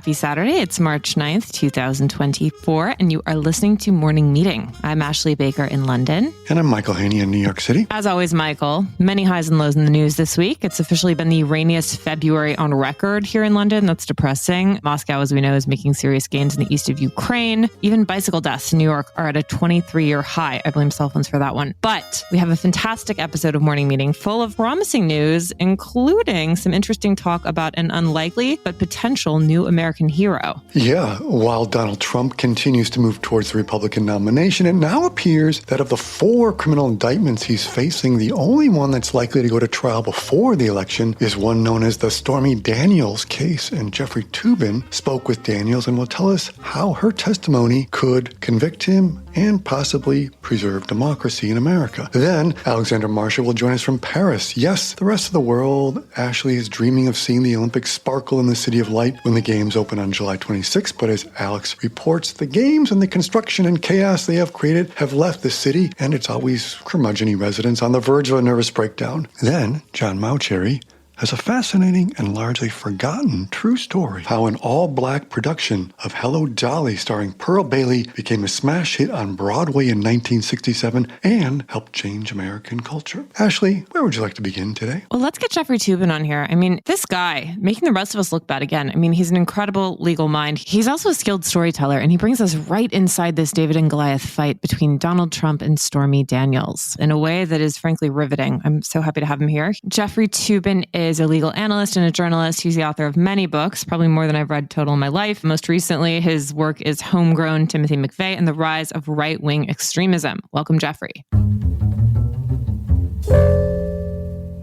Happy Saturday. It's March 9th, 2024, and you are listening to Morning Meeting. I'm Ashley Baker in London. And I'm Michael Haney in New York City. As always, Michael, many highs and lows in the news this week. It's officially been the rainiest February on record here in London. That's depressing. Moscow, as we know, is making serious gains in the east of Ukraine. Even bicycle deaths in New York are at a 23-year high. I blame cell phones for that one. But we have a fantastic episode of Morning Meeting full of promising news, including some interesting talk about an unlikely but potential new American hero. Yeah, while Donald Trump continues to move towards the Republican nomination, it now appears that of the 4 criminal indictments he's facing, the only one that's likely to go to trial before the election is one known as the Stormy Daniels case. And Jeffrey Toobin spoke with Daniels and will tell us how her testimony could convict him and possibly preserve democracy in America. Then Alexander Marshall will join us from Paris. Yes, the rest of the world, Ashley, is dreaming of seeing the Olympics sparkle in the City of Light when the games open on July 26th. But as Alex reports, the games and the construction and chaos they have created have left the city, and it's always curmudgeon-y residents on the verge of a nervous breakdown. Then John Mauceri has a fascinating and largely forgotten true story how an all-black production of Hello Dolly starring Pearl Bailey became a smash hit on Broadway in 1967 and helped change American culture. Ashley, where would you like to begin today? Well, let's get Jeffrey Toobin on here. I mean, this guy, making the rest of us look bad again. I mean, he's an incredible legal mind. He's also a skilled storyteller, and he brings us right inside this David and Goliath fight between Donald Trump and Stormy Daniels in a way that is frankly riveting. I'm so happy to have him here. Jeffrey Toobin is a legal analyst and a journalist. He's the author of many books, probably more than I've read total in my life. Most recently, his work is Homegrown, Timothy McVeigh, and the Rise of Right-Wing Extremism. Welcome, Jeffrey.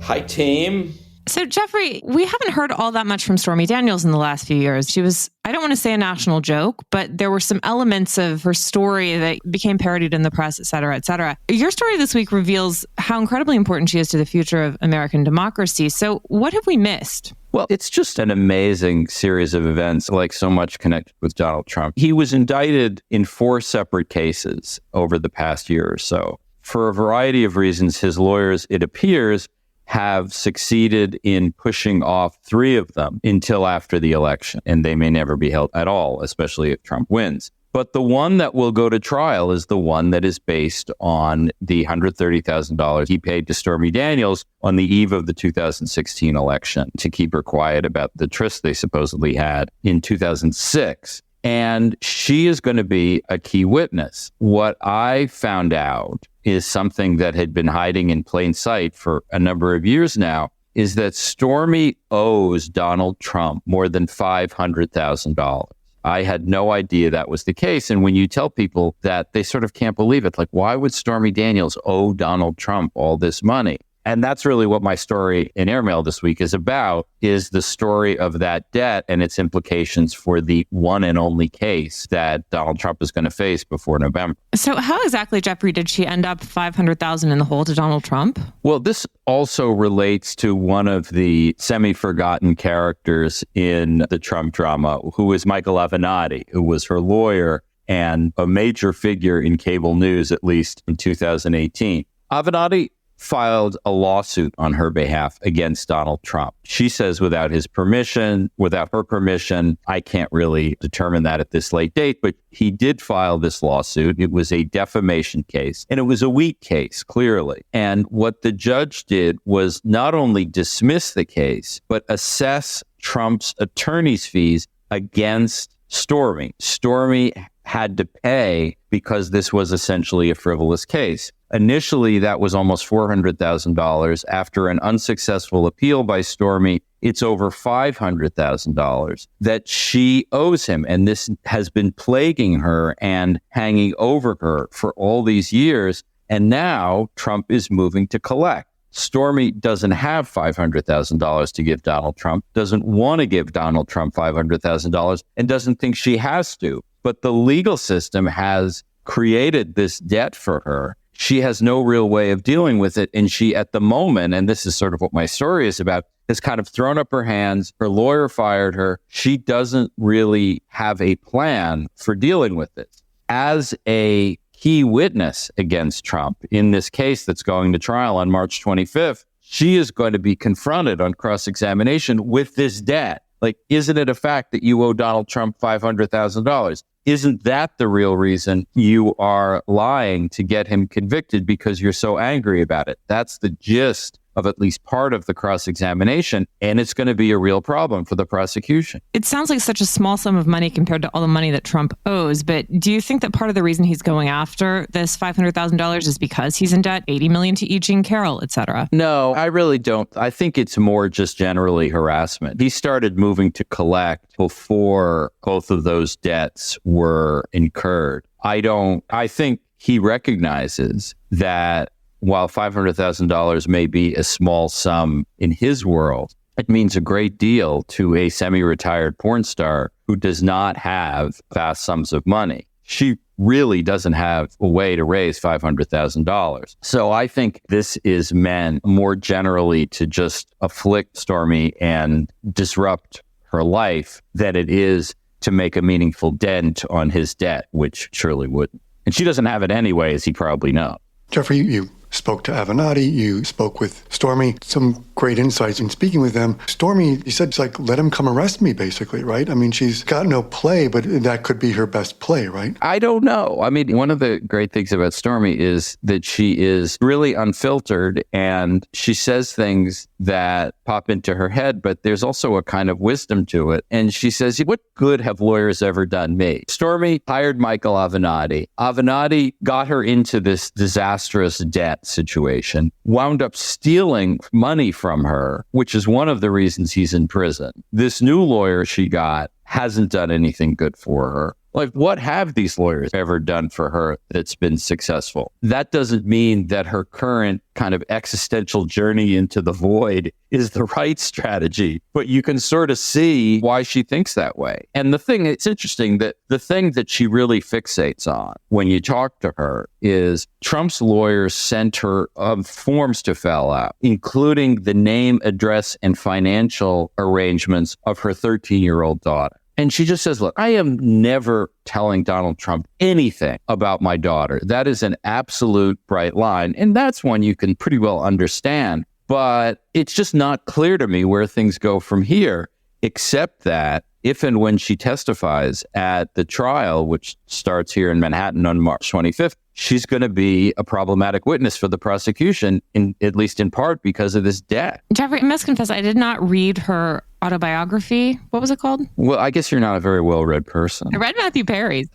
Hi, team. So, Jeffrey, we haven't heard all that much from Stormy Daniels in the last few years. She was, I don't want to say a national joke, but there were some elements of her story that became parodied in the press, et cetera, et cetera. Your story this week reveals how incredibly important she is to the future of American democracy. So what have we missed? Well, it's just an amazing series of events, like so much connected with Donald Trump. He was indicted in 4 separate cases over the past year or so. For a variety of reasons, his lawyers, it appears, have succeeded in pushing off 3 of them until after the election, and they may never be held at all, especially if Trump wins. But the one that will go to trial is the one that is based on the $130,000 he paid to Stormy Daniels on the eve of the 2016 election to keep her quiet about the tryst they supposedly had in 2006. And she is going to be a key witness. What I found out is something that had been hiding in plain sight for a number of years now, is that Stormy owes Donald Trump more than $500,000. I had no idea that was the case. And when you tell people that, they sort of can't believe it. Like, why would Stormy Daniels owe Donald Trump all this money? And that's really what my story in Airmail this week is about, is the story of that debt and its implications for the one and only case that Donald Trump is going to face before November. So how exactly, Jeffrey, did she end up $500,000 in the hole to Donald Trump? Well, this also relates to one of the semi-forgotten characters in the Trump drama, who is Michael Avenatti, who was her lawyer and a major figure in cable news, at least in 2018. Avenatti filed a lawsuit on her behalf against Donald Trump. She says without his permission, without her permission, I can't really determine that at this late date, but he did file this lawsuit. It was a defamation case, and it was a weak case, clearly. And what the judge did was not only dismiss the case, but assess Trump's attorney's fees against Stormy. Stormy had to pay because this was essentially a frivolous case. Initially, that was almost $400,000. After an unsuccessful appeal by Stormy, it's over $500,000 that she owes him. And this has been plaguing her and hanging over her for all these years. And now Trump is moving to collect. Stormy doesn't have $500,000 to give Donald Trump, doesn't want to give Donald Trump $500,000, and doesn't think she has to. But the legal system has created this debt for her. She has no real way of dealing with it. And she, at the moment, and this is sort of what my story is about, has kind of thrown up her hands. Her lawyer fired her. She doesn't really have a plan for dealing with it. As a key witness against Trump in this case that's going to trial on March 25th, she is going to be confronted on cross-examination with this debt. Like, isn't it a fact that you owe Donald Trump $500,000? Isn't that the real reason you are lying to get him convicted because you're so angry about it? That's the gist of at least part of the cross-examination, and it's going to be a real problem for the prosecution. It sounds like such a small sum of money compared to all the money that Trump owes, but do you think that part of the reason he's going after this $500,000 is because he's in debt, $80 million to E. Jean Carroll, et cetera? No, I really don't. I think it's more just generally harassment. He started moving to collect before both of those debts were incurred. I think he recognizes that while $500,000 may be a small sum in his world, it means a great deal to a semi-retired porn star who does not have vast sums of money. She really doesn't have a way to raise $500,000. So I think this is meant more generally to just afflict Stormy and disrupt her life than it is to make a meaningful dent on his debt, which surely wouldn't. And she doesn't have it anyway, as he probably knows. Jeffrey, you spoke to Avenatti, you spoke with Stormy, some great insights in speaking with them. Stormy, you said, it's like, let him come arrest me, basically, right? I mean, she's got no play, but that could be her best play, right? I don't know. I mean, one of the great things about Stormy is that she is really unfiltered and she says things that pop into her head, but there's also a kind of wisdom to it. And she says, what good have lawyers ever done me? Stormy hired Michael Avenatti. Avenatti got her into this disastrous debt situation, wound up stealing money from her, which is one of the reasons he's in prison. This new lawyer she got hasn't done anything good for her. Like, what have these lawyers ever done for her that's been successful? That doesn't mean that her current kind of existential journey into the void is the right strategy, but you can sort of see why she thinks that way. And it's interesting that the thing that she really fixates on when you talk to her is Trump's lawyers sent her forms to fill out, including the name, address, and financial arrangements of her 13-year-old daughter. And she just says, look, I am never telling Donald Trump anything about my daughter. That is an absolute bright line. And that's one you can pretty well understand. But it's just not clear to me where things go from here, except that if and when she testifies at the trial, which starts here in Manhattan on March 25th, she's going to be a problematic witness for the prosecution, at least in part because of this debt. Jeffrey, I must confess, I did not read her autobiography. What was it called? Well, I guess you're not a very well-read person. I read Matthew Perry's.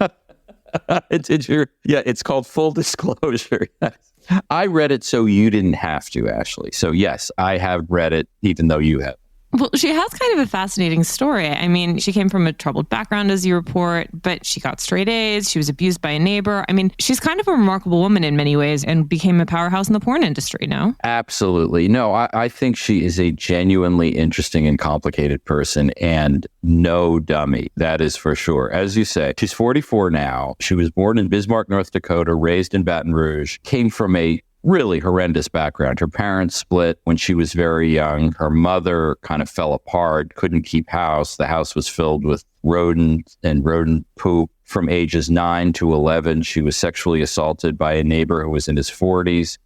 It's called Full Disclosure. I read it so you didn't have to, Ashley. So yes, I have read it, even though you have. Well, she has kind of a fascinating story. I mean, she came from a troubled background, as you report, but she got straight A's. She was abused by a neighbor. I mean, she's kind of a remarkable woman in many ways and became a powerhouse in the porn industry, no? Absolutely. No, I think she is a genuinely interesting and complicated person and no dummy. That is for sure. As you say, she's 44 now. She was born in Bismarck, North Dakota, raised in Baton Rouge, came from a really horrendous background. Her parents split when she was very young. Her mother kind of fell apart, couldn't keep house. The house was filled with rodents and rodent poop. From ages 9 to 11, she was sexually assaulted by a neighbor who was in his 40s.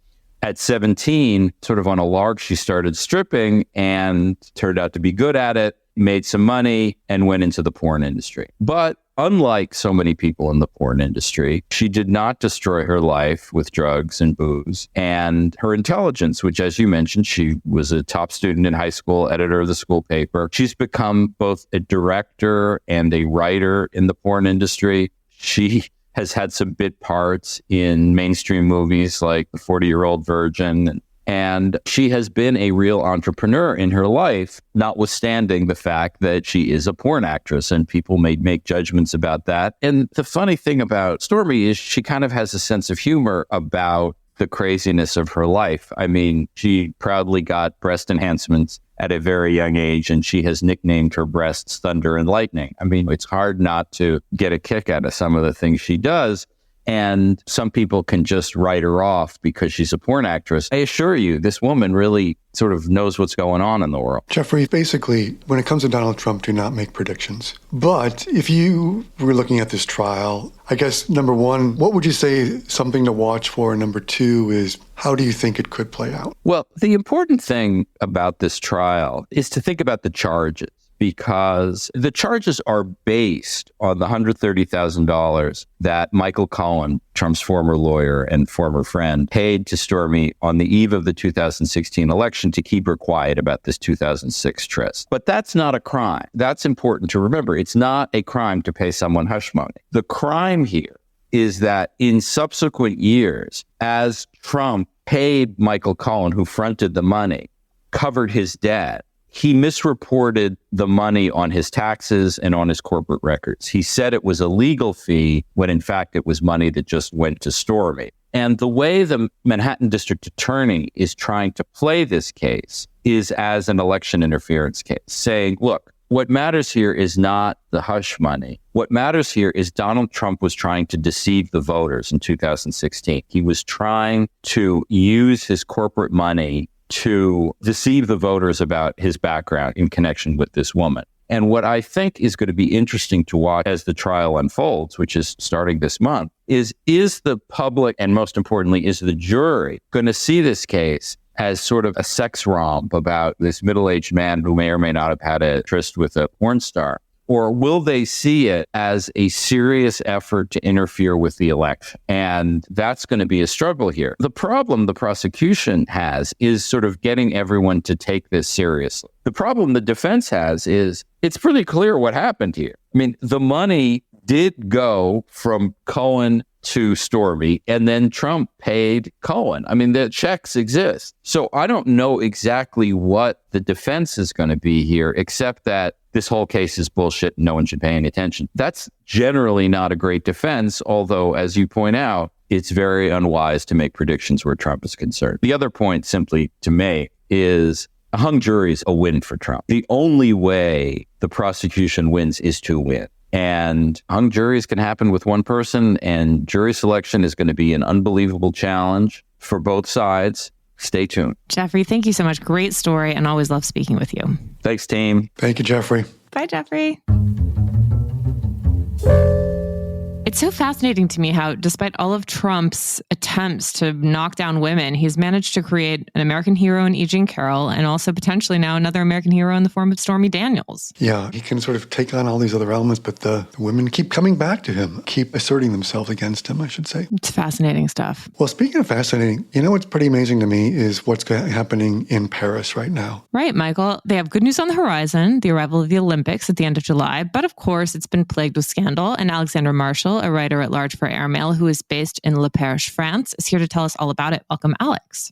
At 17, sort of on a lark, she started stripping and turned out to be good at it, made some money, and went into the porn industry. But unlike so many people in the porn industry, she did not destroy her life with drugs and booze. And her intelligence, which, as you mentioned, she was a top student in high school, editor of the school paper. She's become both a director and a writer in the porn industry. She has had some bit parts in mainstream movies like The 40-Year-Old Virgin. And she has been a real entrepreneur in her life, notwithstanding the fact that she is a porn actress and people may make judgments about that. And the funny thing about Stormy is she kind of has a sense of humor about the craziness of her life. I mean, she proudly got breast enhancements at a very young age, and she has nicknamed her breasts Thunder and Lightning. I mean, it's hard not to get a kick out of some of the things she does. And some people can just write her off because she's a porn actress. I assure you, this woman really sort of knows what's going on in the world. Jeffrey, basically, when it comes to Donald Trump, do not make predictions. But if you were looking at this trial, I guess, number one, what would you say something to watch for? And number two is, how do you think it could play out? Well, the important thing about this trial is to think about the charges. because the charges are based on the $130,000 that Michael Cohen, Trump's former lawyer and former friend, paid to Stormy on the eve of the 2016 election to keep her quiet about this 2006 tryst. But that's not a crime. That's important to remember. It's not a crime to pay someone hush money. The crime here is that in subsequent years, as Trump paid Michael Cohen, who fronted the money, covered his debt, he misreported the money on his taxes and on his corporate records. He said it was a legal fee when in fact it was money that just went to Stormy. And the way the Manhattan District Attorney is trying to play this case is as an election interference case, saying, look, what matters here is not the hush money. What matters here is Donald Trump was trying to deceive the voters in 2016. He was trying to use his corporate money to deceive the voters about his background in connection with this woman. And what I think is going to be interesting to watch as the trial unfolds, which is starting this month, is the public, and most importantly, is the jury going to see this case as sort of a sex romp about this middle-aged man who may or may not have had a tryst with a porn star? Or will they see it as a serious effort to interfere with the election? And that's going to be a struggle here. The problem the prosecution has is sort of getting everyone to take this seriously. The problem the defense has is it's pretty clear what happened here. I mean, the money did go from Cohen to Stormy, and then Trump paid Cohen. I mean, the checks exist. So I don't know exactly what the defense is going to be here, except that this whole case is bullshit. No one should pay any attention. That's generally not a great defense, although, as you point out, it's very unwise to make predictions where Trump is concerned. The other point simply to make is a hung jury is a win for Trump. The only way the prosecution wins is to win. And hung juries can happen with one person, and jury selection is going to be an unbelievable challenge for both sides. Stay tuned. Jeffrey, thank you so much. Great story, and always love speaking with you. Thanks, team. Thank you, Jeffrey. Bye, Jeffrey. It's so fascinating to me how, despite all of Trump's attempts to knock down women, he's managed to create an American hero in E. Jean Carroll, and also potentially now another American hero in the form of Stormy Daniels. Yeah, he can sort of take on all these other elements, but the women keep coming back to him, keep asserting themselves against him, I should say. It's fascinating stuff. Well, speaking of fascinating, you know what's pretty amazing to me is what's happening in Paris right now. Right, Michael. They have good news on the horizon, the arrival of the Olympics at the end of July. But of course, it's been plagued with scandal. And Alexandra Marshall, a writer at large for Airmail, who is based in Le Perche, France, is here to tell us all about it. Welcome, Alex.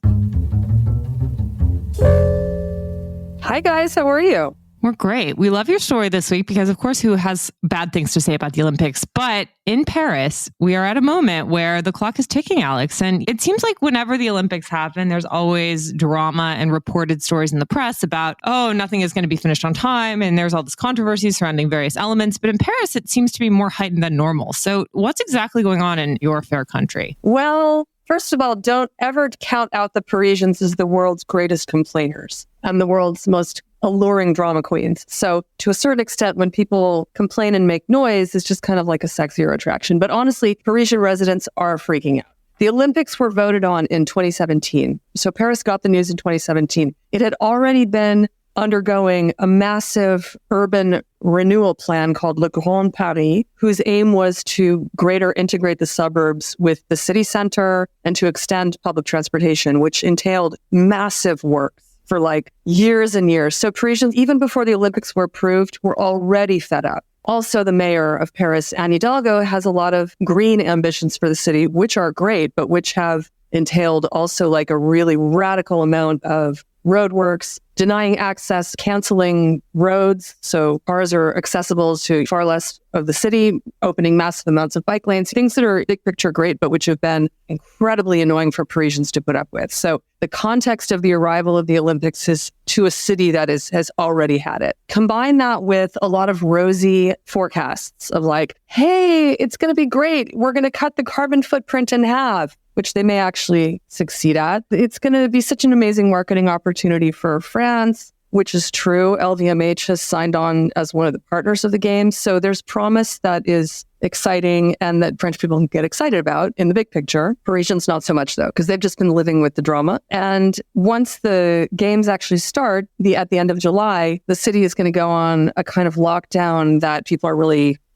Hi, guys. How are you? We're great. We love your story this week because, of course, who has bad things to say about the Olympics? But in Paris, we are at a moment where the clock is ticking, Alex. And it seems like whenever the Olympics happen, there's always drama and reported stories in the press about, oh, nothing is going to be finished on time. And there's all this controversy surrounding various elements. But in Paris, it seems to be more heightened than normal. So what's exactly going on in your fair country? Well, first of all, don't ever count out the Parisians as the world's greatest complainers and the world's most alluring drama queens. So to a certain extent, when people complain and make noise, it's just kind of like a sexier attraction. But honestly, Parisian residents are freaking out. The Olympics were voted on in 2017. So Paris got the news in 2017. It had already been undergoing a massive urban renewal plan called Le Grand Paris, whose aim was to greater integrate the suburbs with the city center and to extend public transportation, which entailed massive work for like years and years. So Parisians, even before the Olympics were approved, were already fed up. Also, the mayor of Paris, Anne Hidalgo, has a lot of green ambitions for the city, which are great, but which have entailed also like a really radical amount of roadworks, denying access, canceling roads so cars are accessible to far less of the city, opening massive amounts of bike lanes, things that are big picture great, but which have been incredibly annoying for Parisians to put up with. So the context of the arrival of the Olympics is to a city that has already had it. Combine that with a lot of rosy forecasts of like, hey, it's going to be great. We're going to cut the carbon footprint in half, which they may actually succeed at. It's going to be such an amazing marketing opportunity for France, which is true. LVMH has signed on as one of the partners of the games. So there's promise that is exciting and that French people can get excited about in the big picture. Parisians not so much though, because they've just been living with the drama. And once the games actually start, at the end of July, the city is going to go on a kind of lockdown that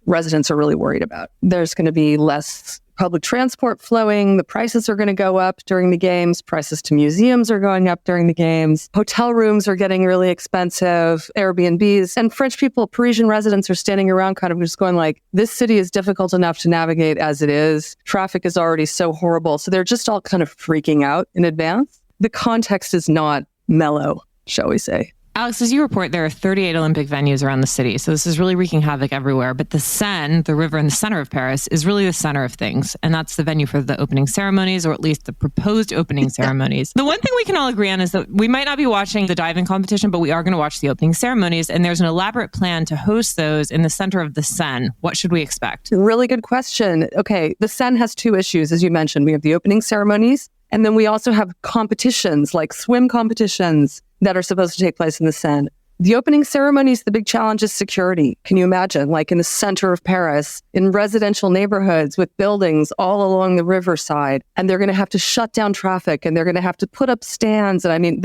residents are really worried about. There's going to be less public transport flowing. The prices are going to go up during the games. Prices to museums are going up during the games. Hotel rooms are getting really expensive, Airbnbs. And French people, Parisian residents are standing around kind of just going like, this city is difficult enough to navigate as it is. Traffic is already so horrible. So they're just all kind of freaking out in advance. The context is not mellow, shall we say. Alex, as you report, there are 38 Olympic venues around the city. So this is really wreaking havoc everywhere. But the Seine, the river in the center of Paris, is really the center of things. And that's the venue for the opening ceremonies, or at least the proposed opening ceremonies. The one thing we can all agree on is that we might not be watching the diving competition, but we are going to watch the opening ceremonies. And there's an elaborate plan to host those in the center of the Seine. What should we expect? Really good question. Okay, the Seine has two issues, as you mentioned. We have the opening ceremonies, and then we also have competitions, like swim competitions, that are supposed to take place in the Seine. The opening ceremonies, the big challenge is security. Can you imagine, like in the center of Paris, in residential neighborhoods with buildings all along the riverside, and they're going to have to shut down traffic, and they're going to have to put up stands. And I mean,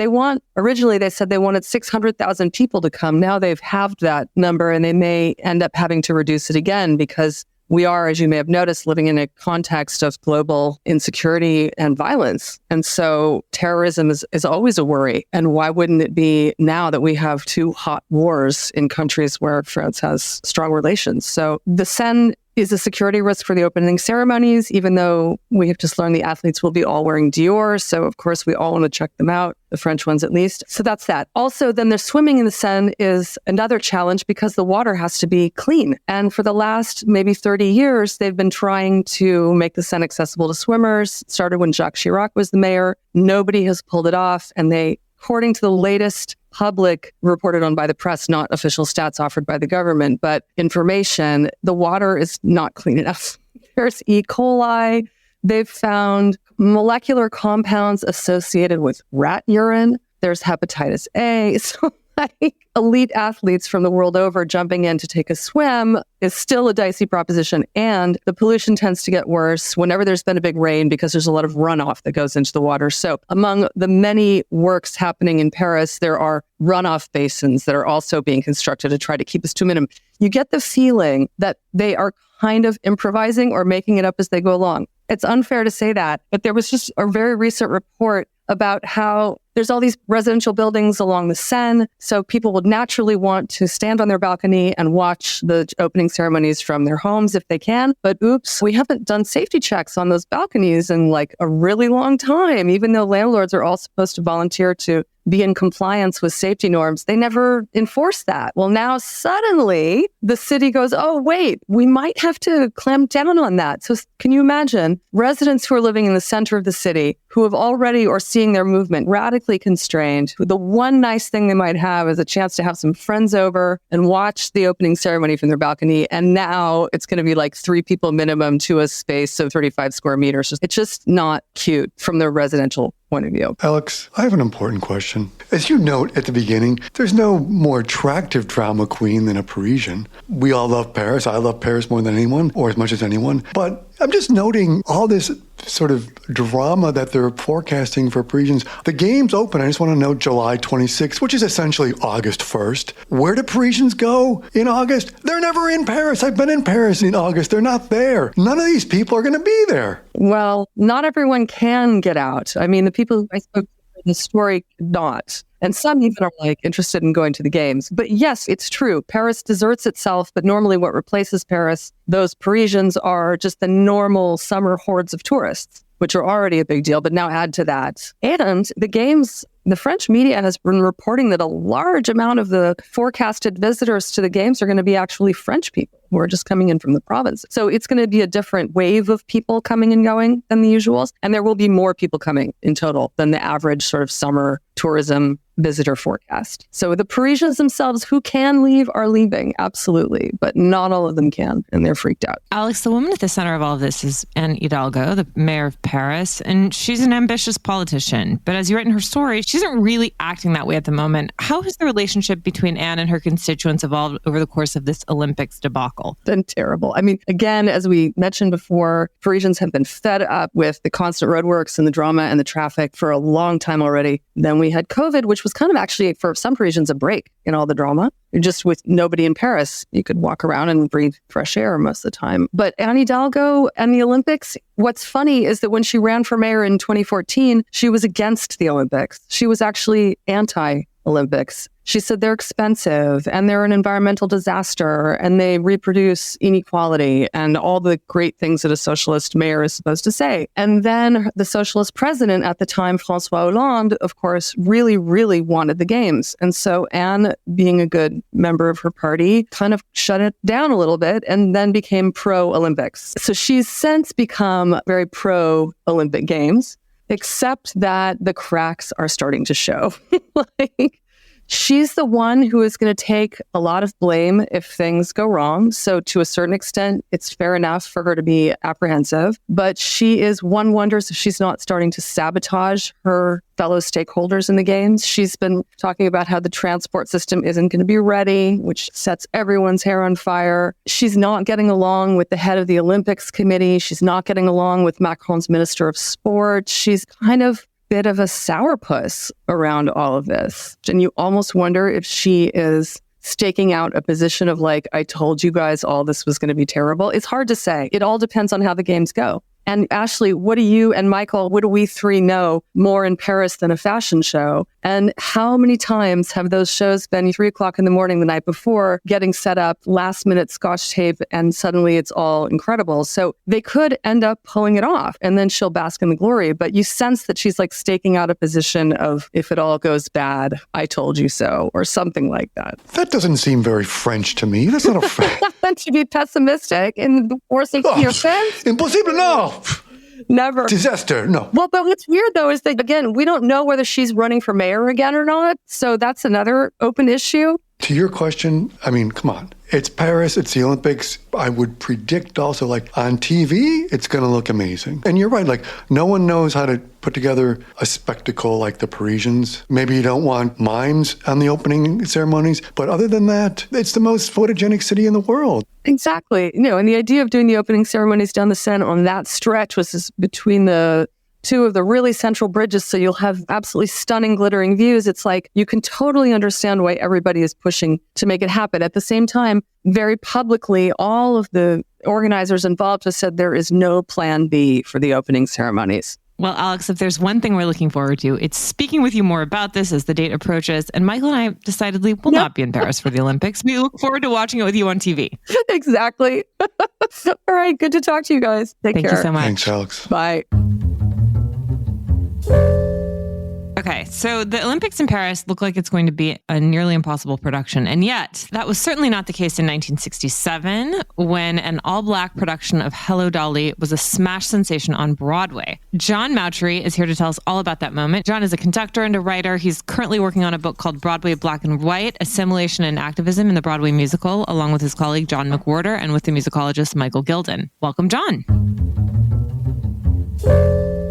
originally they said they wanted 600,000 people to come. Now they've halved that number, and they may end up having to reduce it again because we are, as you may have noticed, living in a context of global insecurity and violence. And so terrorism is always a worry. And why wouldn't it be now that we have two hot wars in countries where France has strong relations? So the Seine is a security risk for the opening ceremonies, even though we have just learned the athletes will be all wearing Dior. So of course we all want to check them out, the French ones at least. So that's that. Also, then the swimming in the Seine is another challenge because the water has to be clean. And for the last maybe 30 years, they've been trying to make the Seine accessible to swimmers. It started when Jacques Chirac was the mayor. Nobody has pulled it off. And according to the latest public reported on by the press, not official stats offered by the government, but information, the water is not clean enough. There's E. coli. They've found molecular compounds associated with rat urine. There's hepatitis A. So elite athletes from the world over jumping in to take a swim is still a dicey proposition. And the pollution tends to get worse whenever there's been a big rain because there's a lot of runoff that goes into the water. So among the many works happening in Paris, there are runoff basins that are also being constructed to try to keep us to a minimum. You get the feeling that they are kind of improvising or making it up as they go along. It's unfair to say that, but there was just a very recent report about how there's all these residential buildings along the Seine. So people would naturally want to stand on their balcony and watch the opening ceremonies from their homes if they can. But oops, we haven't done safety checks on those balconies in like a really long time, even though landlords are all supposed to volunteer to be in compliance with safety norms. They never enforce that. Well, now suddenly the city goes, oh, wait, we might have to clamp down on that. So can you imagine residents who are living in the center of the city who have already or seeing their movement radically constrained? The one nice thing they might have is a chance to have some friends over and watch the opening ceremony from their balcony. And now it's going to be like 3 people minimum to a space of 35 square meters. It's just not cute from the residential point of view. Alex, I have an important question. As you note at the beginning, there's no more attractive drama queen than a Parisian. We all love Paris. I love Paris more than anyone, or as much as anyone. But I'm just noting all this sort of drama that they're forecasting for Parisians. The games open, I just want to note, July 26th, which is essentially August 1st. Where do Parisians go in August? They're never in Paris. I've been in Paris in August. They're not there. None of these people are going to be there. Well, not everyone can get out. I mean, the people who I spoke to in the story could not. And some even are like interested in going to the games. But yes, it's true. Paris deserts itself, but normally what replaces Paris, those Parisians are just the normal summer hordes of tourists, which are already a big deal, but now add to that. And the games, the French media has been reporting that a large amount of the forecasted visitors to the games are going to be actually French people who are just coming in from the province. So it's going to be a different wave of people coming and going than the usuals. And there will be more people coming in total than the average sort of summer tourism visitor forecast. So the Parisians themselves who can leave are leaving, absolutely, but not all of them can, and they're freaked out. Alex, the woman at the center of all of this is Anne Hidalgo, the mayor of Paris, and she's an ambitious politician. But as you write in her story, she isn't really acting that way at the moment. How has the relationship between Anne and her constituents evolved over the course of this Olympics debacle? Been terrible. I mean, again, as we mentioned before, Parisians have been fed up with the constant roadworks and the drama and the traffic for a long time already. Then we had COVID, which was kind of actually, for some Parisians, a break in all the drama. Just with nobody in Paris, you could walk around and breathe fresh air most of the time. But Anne Hidalgo and the Olympics, what's funny is that when she ran for mayor in 2014, she was against the Olympics. She was actually anti-Olympics. She said they're expensive and they're an environmental disaster and they reproduce inequality and all the great things that a socialist mayor is supposed to say. And then the socialist president at the time, François Hollande, of course, really, really wanted the games. And so Anne, being a good member of her party, kind of shut it down a little bit and then became pro-Olympics. So she's since become very pro-Olympic Games, except that the cracks are starting to show. She's the one who is going to take a lot of blame if things go wrong. So to a certain extent, it's fair enough for her to be apprehensive. But one wonders if she's not starting to sabotage her fellow stakeholders in the games. She's been talking about how the transport system isn't going to be ready, which sets everyone's hair on fire. She's not getting along with the head of the Olympics committee. She's not getting along with Macron's Minister of Sport. She's kind of bit of a sourpuss around all of this. And you almost wonder if she is staking out a position of like, I told you guys all this was going to be terrible. It's hard to say. It all depends on how the games go. And Ashley, what do you and Michael, what do we three know more in Paris than a fashion show? And how many times have those shows been 3:00 in the morning the night before, getting set up, last minute Scotch tape, and suddenly it's all incredible. So they could end up pulling it off and then she'll bask in the glory. But you sense that she's like staking out a position of, if it all goes bad, I told you so, or something like that. That doesn't seem very French to me. That's not a French. To be pessimistic and forcing your fence? Impossible, no. Never. Disaster, no. Well, but what's weird, though, is that, again, we don't know whether she's running for mayor again or not. So that's another open issue. To your question, I mean, come on. It's Paris, it's the Olympics. I would predict also, like, on TV, it's going to look amazing. And you're right, like, no one knows how to put together a spectacle like the Parisians. Maybe you don't want mimes on the opening ceremonies, but other than that, it's the most photogenic city in the world. Exactly. And the idea of doing the opening ceremonies down the Seine on that stretch was between the two of the really central bridges, so you'll have absolutely stunning, glittering views. It's like you can totally understand why everybody is pushing to make it happen. At the same time, very publicly, all of the organizers involved have said there is no plan B for the opening ceremonies. Well, Alex, if there's one thing we're looking forward to, it's speaking with you more about this as the date approaches. And Michael and I decidedly will not be in Paris for the Olympics. We look forward to watching it with you on TV. Exactly. All right. Good to talk to you guys. Take care. Thank you so much. Thanks, Alex. Bye. Okay, so the Olympics in Paris look like it's going to be a nearly impossible production. And yet, that was certainly not the case in 1967, when an all-black production of Hello, Dolly was a smash sensation on Broadway. John Mauchery is here to tell us all about that moment. John is a conductor and a writer. He's currently working on a book called Broadway Black and White, Assimilation and Activism in the Broadway Musical, along with his colleague John McWhorter and with the musicologist Michael Gilden. Welcome, John.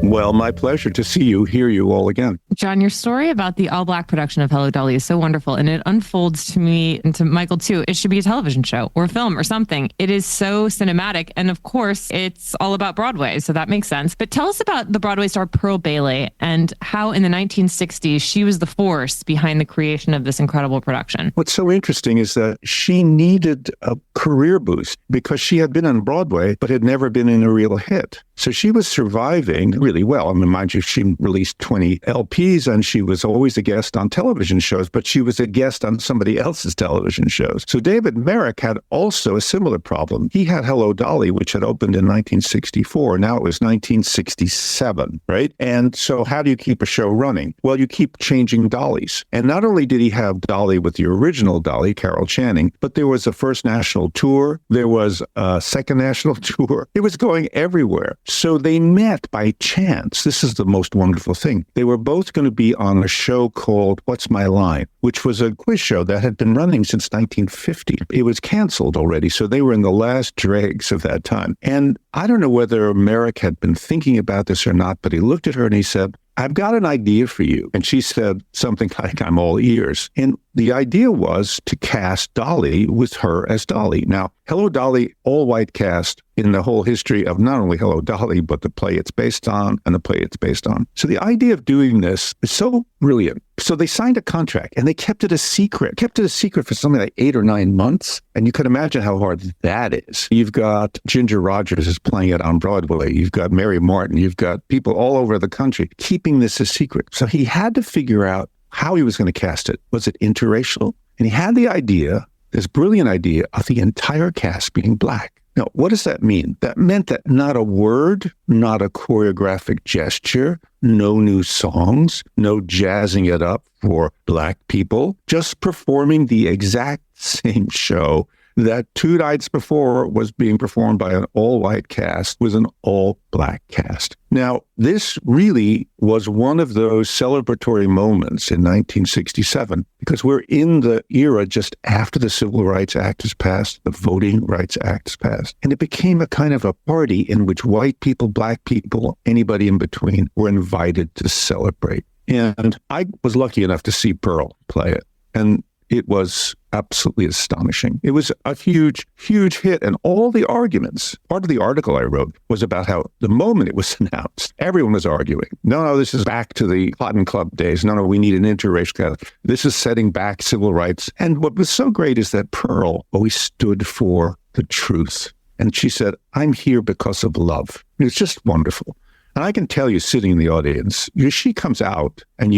Well, my pleasure to see you, hear you all again. John, your story about the all-black production of Hello, Dolly is so wonderful, and it unfolds to me and to Michael, too. It should be a television show or a film or something. It is so cinematic, and of course, it's all about Broadway, so that makes sense. But tell us about the Broadway star Pearl Bailey and how in the 1960s she was the force behind the creation of this incredible production. What's so interesting is that she needed a career boost because she had been on Broadway, but had never been in a real hit. So she was surviving really well. I mean, mind you, she released 20 LPs and she was always a guest on television shows, but she was a guest on somebody else's television shows. So David Merrick had also a similar problem. He had Hello, Dolly, which had opened in 1964. Now it was 1967, right? And so how do you keep a show running? Well, you keep changing Dollys. And not only did he have Dolly with the original Dolly, Carol Channing, but there was a first national tour. There was a second national tour. It was going everywhere. So they met by chance. This is the most wonderful thing. They were both was going to be on a show called What's My Line, which was a quiz show that had been running since 1950. It was canceled already, so they were in the last dregs of that time. And I don't know whether Merrick had been thinking about this or not, but he looked at her and he said, I've got an idea for you. And she said something like, I'm all ears. And the idea was to cast Dolly with her as Dolly. Now, Hello, Dolly, all-white cast in the whole history of not only Hello, Dolly, but the play it's based on and the play it's based on. So the idea of doing this is so brilliant. So they signed a contract and they kept it a secret for something like 8 or 9 months. And you can imagine how hard that is. You've got Ginger Rogers is playing it on Broadway. You've got Mary Martin. You've got people all over the country keeping this a secret. So he had to figure out how he was going to cast it. Was it interracial? And he had the idea, this brilliant idea, of the entire cast being Black. Now, what does that mean? That meant that not a word, not a choreographic gesture, no new songs, no jazzing it up for Black people, just performing the exact same show that 2 nights before was being performed by an all-white cast with an all-Black cast. Now, this really was one of those celebratory moments in 1967, because we're in the era just after the Civil Rights Act is passed, the Voting Rights Act is passed, and it became a kind of a party in which white people, Black people, anybody in between were invited to celebrate. And I was lucky enough to see Pearl play it, and it was absolutely astonishing. It was a huge, huge hit. And all the arguments, part of the article I wrote was about how the moment it was announced, everyone was arguing. No, this is back to the Cotton Club days. No, we need an interracial cast. This is setting back civil rights. And what was so great is that Pearl always stood for the truth. And she said, I'm here because of love. It's just wonderful. And I can tell you, sitting in the audience, she comes out and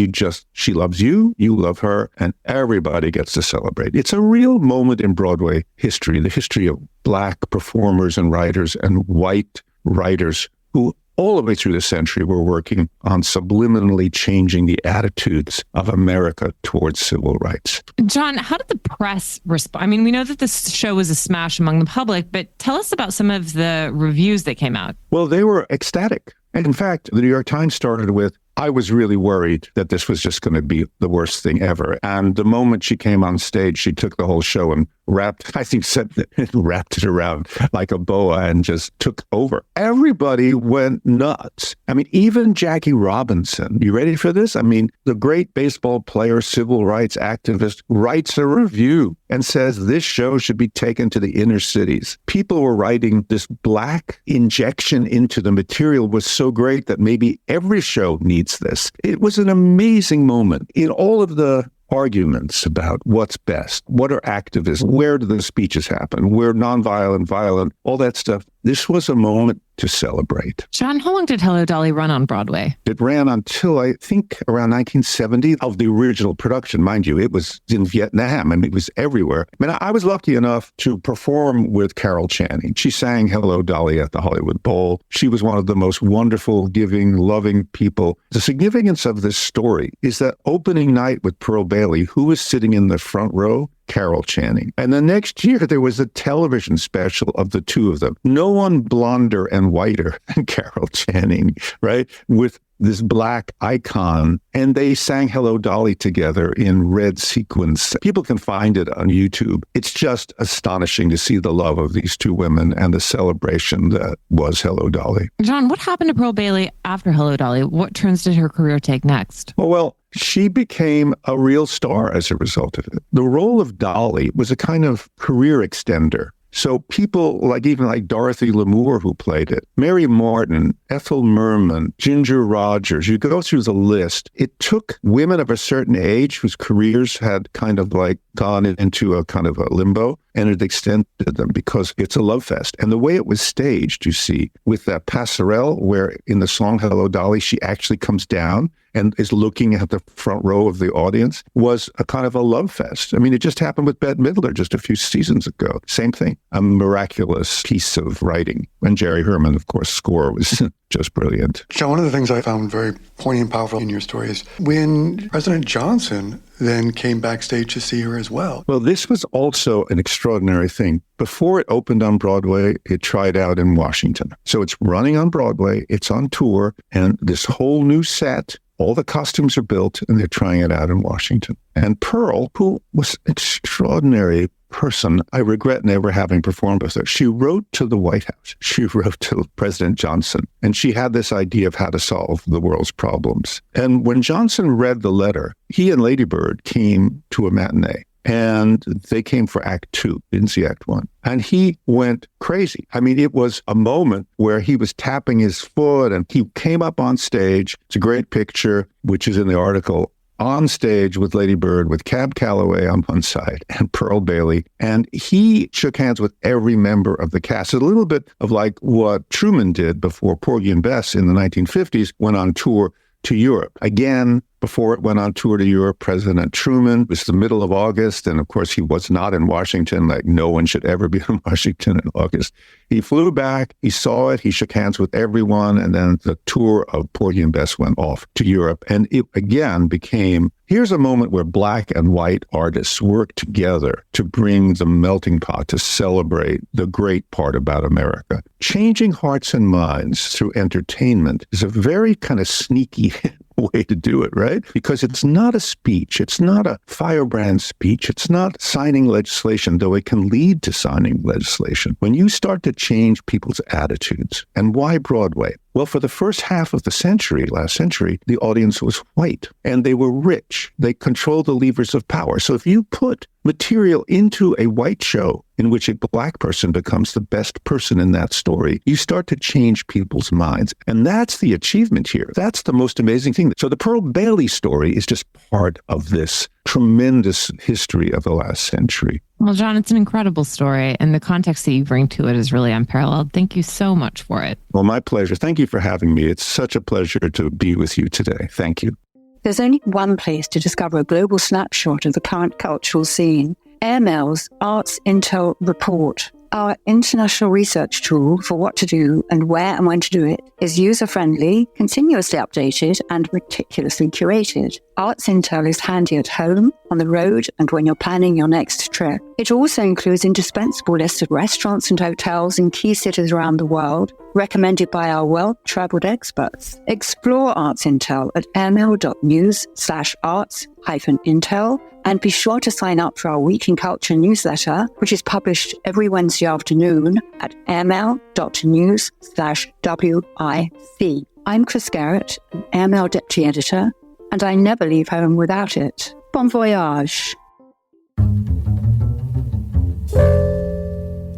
she loves you, you love her, and everybody gets to celebrate. It's a real moment in Broadway history, the history of Black performers and writers and white writers who all the way through the century were working on subliminally changing the attitudes of America towards civil rights. John, how did the press respond? I mean, we know that this show was a smash among the public, but tell us about some of the reviews that came out. Well, they were ecstatic. And in fact, the New York Times started with, I was really worried that this was just going to be the worst thing ever. And the moment she came on stage, she took the whole show and wrapped it around like a boa and just took over. Everybody went nuts. I mean, even Jackie Robinson, you ready for this? I mean, the great baseball player, civil rights activist, writes a review and says this show should be taken to the inner cities. People were writing this Black injection into the material was so great that maybe every show needs this. It was an amazing moment in all of the arguments about what's best, what are activists, where do the speeches happen, where nonviolent, violent, all that stuff. This was a moment to celebrate. John, how long did Hello, Dolly run on Broadway? It ran until, I think, around 1970 of the original production. Mind you, it was in Vietnam and it was everywhere. I mean, I was lucky enough to perform with Carol Channing. She sang Hello, Dolly at the Hollywood Bowl. She was one of the most wonderful, giving, loving people. The significance of this story is that opening night with Pearl Bailey, who was sitting in the front row? Carol Channing. And the next year, there was a television special of the two of them. No one blonder and whiter than Carol Channing, right? With this Black icon. And they sang Hello, Dolly together in red sequins. People can find it on YouTube. It's just astonishing to see the love of these two women and the celebration that was Hello, Dolly. John, what happened to Pearl Bailey after Hello, Dolly? What turns did her career take next? Well, she became a real star as a result of it. The role of Dolly was a kind of career extender. So people even like Dorothy Lamour, who played it, Mary Martin, Ethel Merman, Ginger Rogers, you go through the list. It took women of a certain age whose careers had kind of like gone into a kind of a limbo, and it extended them because it's a love fest. And the way it was staged, you see, with that passerelle where in the song Hello, Dolly, she actually comes down and is looking at the front row of the audience, was a kind of a love fest. I mean, it just happened with Bette Midler just a few seasons ago. Same thing. A miraculous piece of writing. And Jerry Herman, of course, score was just brilliant. John, one of the things I found very poignant and powerful in your story is when President Johnson then came backstage to see her as well. Well, this was also an extraordinary thing. Before it opened on Broadway, it tried out in Washington. So it's running on Broadway, it's on tour, and this whole new set All the costumes are built and they're trying it out in Washington. And Pearl, who was an extraordinary person, I regret never having performed with her. She wrote to the White House. She wrote to President Johnson. And she had this idea of how to solve the world's problems. And when Johnson read the letter, he and Lady Bird came to a matinee. And they came for Act 2, didn't see Act 1. And he went crazy. I mean, it was a moment where he was tapping his foot and he came up on stage. It's a great picture, which is in the article, on stage with Lady Bird, with Cab Calloway on one side and Pearl Bailey. And he shook hands with every member of the cast. It's a little bit of like what Truman did before Porgy and Bess in the 1950s went on tour to Europe. Again, before it went on tour to Europe, President Truman, it was the middle of August, and of course he was not in Washington, like no one should ever be in Washington in August. He flew back, he saw it, he shook hands with everyone, and then the tour of Porgy and Bess went off to Europe. And it again became, here's a moment where black and white artists work together to bring the melting pot to celebrate the great part about America. Changing hearts and minds through entertainment is a very kind of sneaky way to do it, right? Because it's not a speech. It's not a firebrand speech. It's not signing legislation, though it can lead to signing legislation. When you start to change people's attitudes, and why Broadway? Well, for the first half of the century, last century, the audience was white and they were rich. They controlled the levers of power. So if you put material into a white show in which a black person becomes the best person in that story, you start to change people's minds. And that's the achievement here. That's the most amazing thing. So the Pearl Bailey story is just part of this tremendous history of the last century. Well, John, it's an incredible story, and the context that you bring to it is really unparalleled. Thank you so much for it. Well, my pleasure. Thank you for having me. It's such a pleasure to be with you today. Thank you. There's only one place to discover a global snapshot of the current cultural scene. Airmail's Arts Intel Report. Our international research tool for what to do and where and when to do it is user-friendly, continuously updated, and meticulously curated. Arts Intel is handy at home, on the road, and when you're planning your next trip. It also includes indispensable lists of restaurants and hotels in key cities around the world, recommended by our well-traveled experts. Explore Arts Intel at airmail.news/arts-intel, and be sure to sign up for our Week in Culture newsletter, which is published every Wednesday afternoon at airmail.news/WIC. I'm Chris Garrett, an Airmail Deputy Editor, and I never leave home without it. Bon voyage.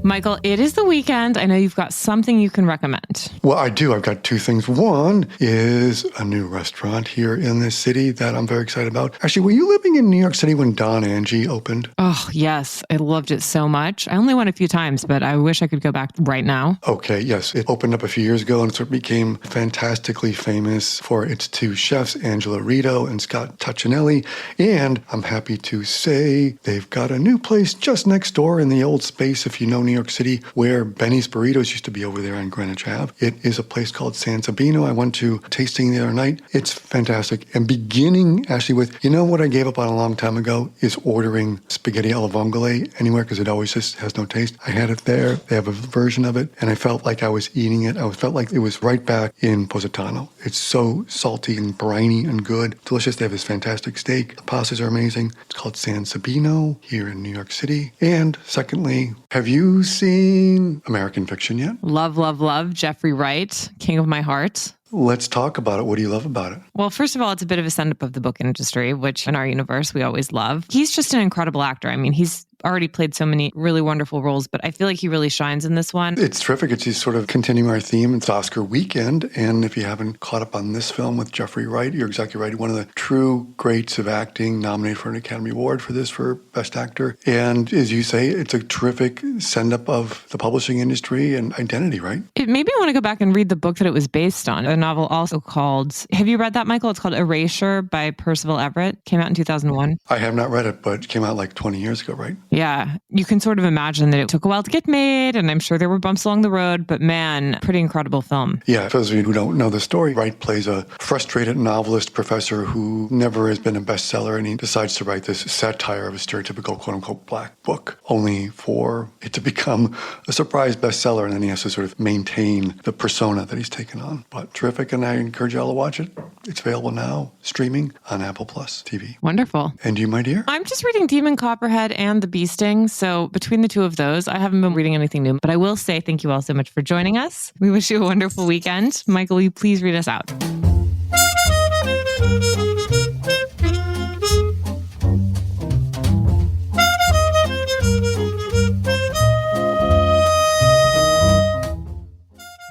Michael, it is the weekend. I know you've got something you can recommend. Well, I do. I've got two things. One is a new restaurant here in this city that I'm very excited about. Actually, were you living in New York City when Don Angie opened? Oh, yes. I loved it so much. I only went a few times, but I wish I could go back right now. Okay, yes. It opened up a few years ago and sort of became fantastically famous for its two chefs, Angela Rito and Scott Tuccinelli. And I'm happy to say they've got a new place just next door in the old space, if you know New York City, where Benny's Burritos used to be over there on Greenwich Ave. It is a place called San Sabino. I went to tasting the other night. It's fantastic. And beginning actually with, you know what I gave up on a long time ago is ordering spaghetti alla vongole anywhere because it always just has no taste. I had it there. They have a version of it and I felt like I was eating it. I felt like it was right back in Positano. It's so salty and briny and good. Delicious. They have this fantastic steak. The pastas are amazing. It's called San Sabino here in New York City. And secondly, have you seen American Fiction yet? Love, love, love. Jeffrey Wright, king of my heart. Let's talk about it. What do you love about it? Well, first of all, it's a bit of a send-up of the book industry, which in our universe, we always love. He's just an incredible actor. I mean, he's already played so many really wonderful roles, but I feel like he really shines in this one. It's terrific. It's just sort of continuing our theme. It's Oscar weekend. And if you haven't caught up on this film with Jeffrey Wright, you're exactly right. One of the true greats of acting, nominated for an Academy Award for this, for Best Actor. And as you say, it's a terrific send-up of the publishing industry and identity, right? It made me want to go back and read the book that it was based on, a novel also called, have you read that, Michael? It's called Erasure by Percival Everett. Came out in 2001. I have not read it, but it came out like 20 years ago, right? Yeah. You can sort of imagine that it took a while to get made, and I'm sure there were bumps along the road, but man, pretty incredible film. Yeah, for those of you who don't know the story, Wright plays a frustrated novelist professor who never has been a bestseller, and he decides to write this satire of a stereotypical quote-unquote black book, only for it to become a surprise bestseller, and then he has to sort of maintain the persona that he's taken on. But terrific, and I encourage you all to watch it. It's available now, streaming on Apple Plus TV. Wonderful. And you, my dear? I'm just reading Demon Copperhead and The Bee Sting. So between the two of those, I haven't been reading anything new. But I will say thank you all so much for joining us. We wish you a wonderful weekend. Michael, will you please read us out?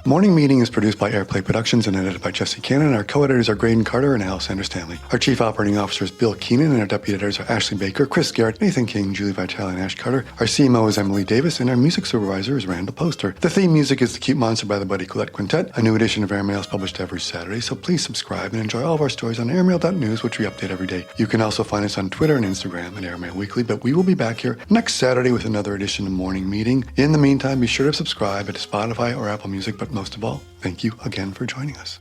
Morning Meeting is produced by Airplay Productions and edited by Jesse Cannon. Our co-editors are Graydon Carter and Alexander Stanley. Our chief operating officer is Bill Keenan, and our deputy editors are Ashley Baker, Chris Garrett, Nathan King, Julie Vitale, and Ash Carter. Our CMO is Emily Davis, and our music supervisor is Randall Poster. The theme music is The Cute Monster by the Buddy Collette Quintet. A new edition of Airmail is published every Saturday, so please subscribe and enjoy all of our stories on airmail.news, which we update every day. You can also find us on Twitter and Instagram at Airmail Weekly, but we will be back here next Saturday with another edition of Morning Meeting. In the meantime, be sure to subscribe at Spotify or Apple Music, but most of all, thank you again for joining us.